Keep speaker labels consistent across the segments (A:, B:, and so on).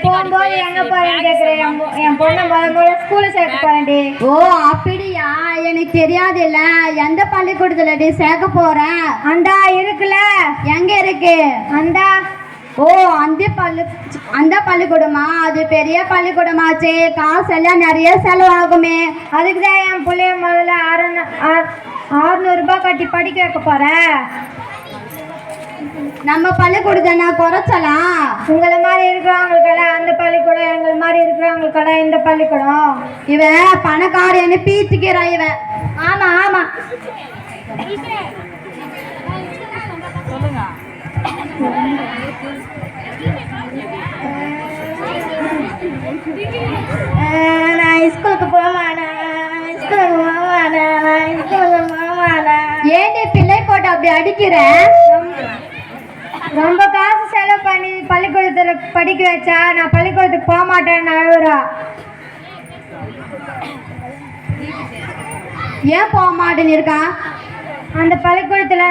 A: போகும்போது எங்க போறேன்னு கேக்குறேன். என் பொண்ணை முதல்ல ஸ்கூல்ல சேர்க்க போறேன்டி.
B: ஓ அப்படியா? எனக்கு தெரியாது இல்ல. எந்த பள்ளிக்கூடத்துல சேர்க்க போறேன்?
A: அந்தா இருக்குல்ல.
B: எங்க இருக்கு?
A: அந்தா.
B: ஓ அந்த பள்ளிக்கூடமா? அது பெரிய பள்ளிக்கூடமாச்சு, காசு எல்லாம் நிறைய செலவாகுமே.
A: அதுக்குதான் என் பிள்ளைய முதல்ல 600 ரூபாய் கட்டி படிக்க வைக்க போறேன்.
B: நம்ம பள்ளிக்கூடத்தை நான் குறைச்சலாம்.
A: உங்களை மாதிரி இருக்கிறவங்களுக்கெல்லாம் அந்த பள்ளிக்கூடம், எங்களை மாதிரி இருக்கிறவங்களுக்கெல்லாம் இந்த பள்ளிக்கூடம்.
B: இவன் பணக்காரன்னு பீச்சுக்கிறான் இவன்.
A: ஆமா ஆமா. நான் ஸ்கூலுக்கு போவானா?
B: ஏண்டி பிள்ளை போட்டு அப்படி அடிக்கிற?
A: ரொம்ப காசு செலவு பண்ணி பள்ளிக்கூடத்தில் படிக்க வச்சா நான் பள்ளிக்கூடத்துக்கு போக மாட்டேன்னு அழுகுறா.
B: ஏன் போக மாட்டேன்னு இருக்கா?
A: அந்த பள்ளிக்கூடத்தில்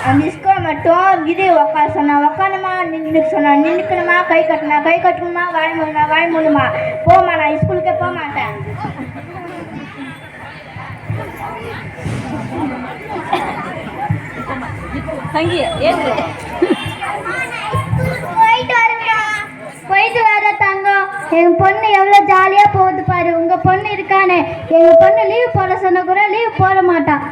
A: அந்த ஸ்கூல் மட்டும் இது உட்கார சொன்னா உட்காரணுமா, நின்று சொன்னா நின்றுக்கணுமா, கை கட்டணுமா கை கட்டணுமா, வாய் மூணுமா வாய் மூணுமா. போமா, நான் ஸ்கூலுக்கே போக மாட்டேன். போயிட்டு வர தங்கம். எங்க பொண்ணு எவ்வளவு ஜாலியா போகுது பாரு. உங்க பொண்ணு இருக்கானே, எங்க பொண்ணு லீவ் போட சொன்ன கூட லீவ் போட மாட்டான்.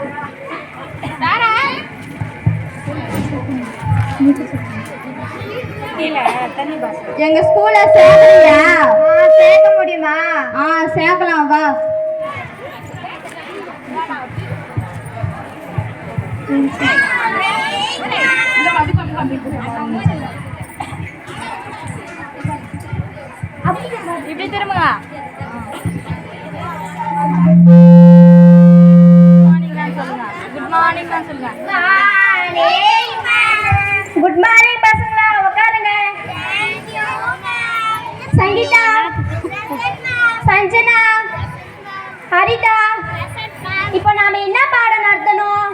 B: எங்க ஸ்கூல்ல சேர்க்கறியா?
A: சேர்க்க முடியுமா?
B: சேர்க்கலாம் வா.
A: இப்படி திரும்புங்க. குட் மார்னிங் பசங்களா, உட்காருங்க. சங்கீதா, சஞ்சனா, ஹரிதா, இப்போ நாம என்ன பாடம் நடத்தணும்?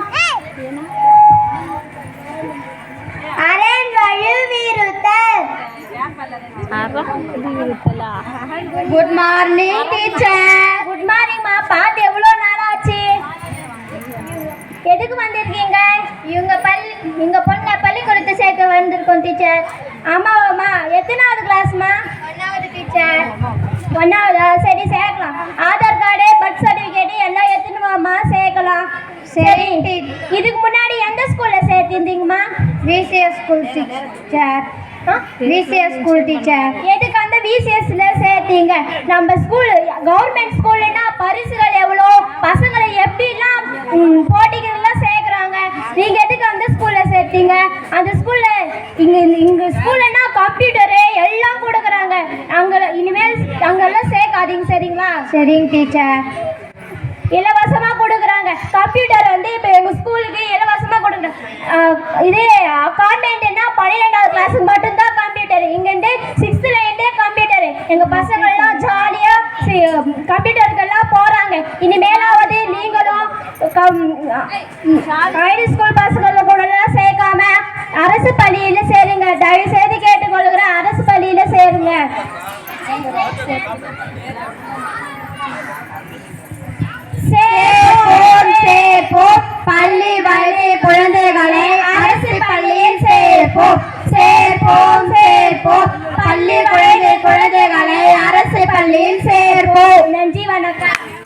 B: Good morning teacher.
A: Good morning மா. பார்த்து எவ்வளோ நாள் ஆச்சு. எதுக்கு வந்திருக்கீங்க? இங்க பொண்ணை பள்ளிக்கூடத்தை சேர்க்க வந்திருக்கோம் டீச்சர். ஆமாவாம்மா. எத்தனாவது கிளாஸ்மா? 1வது டீச்சர். 1வது. சரி சேர்க்கலாம். ஆதார் கார்டு, பர்த் சர்டிஃபிகேட் எல்லாம் எடுத்துன்னு சேர்க்கலாம். சரி. இதுக்கு முன்னாடி எந்த ஸ்கூல்ல சேர்த்திருந்தீங்கம்மா?
B: VCS school teacher. VCS school teacher.
A: எதுக்கு அந்த விசிஎஸ்ல சேர்த்தீங்க? நம்ம ஸ்கூல் கவர்மெண்ட் ஸ்கூல்னா பரிசுகள் எவ்வளோ, பசங்களை எப்படிலாம் போட்டிகள்லாம் சேர்க்குறாங்க. நீங்க எதுக்கு அந்த ஸ்கூல்ல சேர்த்தீங்க? அந்த ஸ்கூல்ல இங்க ஸ்கூல்லனா கம்ப்யூட்டரு எல்லாம் கொடுக்குறாங்க. இனிமேல் அங்கெல்லாம் சேர்க்காதீங்க. சரிங்களா?
B: சரிங்க டீச்சர்.
A: இலவசமாக கொடுக்குறாங்க. கம்ப்யூட்டர் வந்து இப்போ எங்கள் ஸ்கூலுக்கு இலவசமாக கொடுக்குறாங்க. இதே கான்வென்ட்னா 12வது கிளாஸுக்கு மட்டும்தான் கம்ப்யூட்டர். இங்கேருந்து 6thலேருந்தே கம்ப்யூட்டரு. எங்கள் பசங்கள்லாம் ஜாலியாக கம்ப்யூட்டருக்கெல்லாம் போகிறாங்க. இனிமேலாவது நீங்களும் ஹை ஸ்கூல் பசங்களை கூடலாம் சேர்க்காம அரசு பள்ளியில் சேருங்க. தயவு செய்து கேட்டுக்கொள்கிறேன், அரசு பள்ளியில் சேருங்க.
B: பள்ளி வயது குழந்தைகளை அரசு பள்ளியில் சேர்ப்போம். பள்ளி குழந்தைகளை அரசு பள்ளியில் சேர்ப்போம்.
A: நன்றி, வணக்கம்.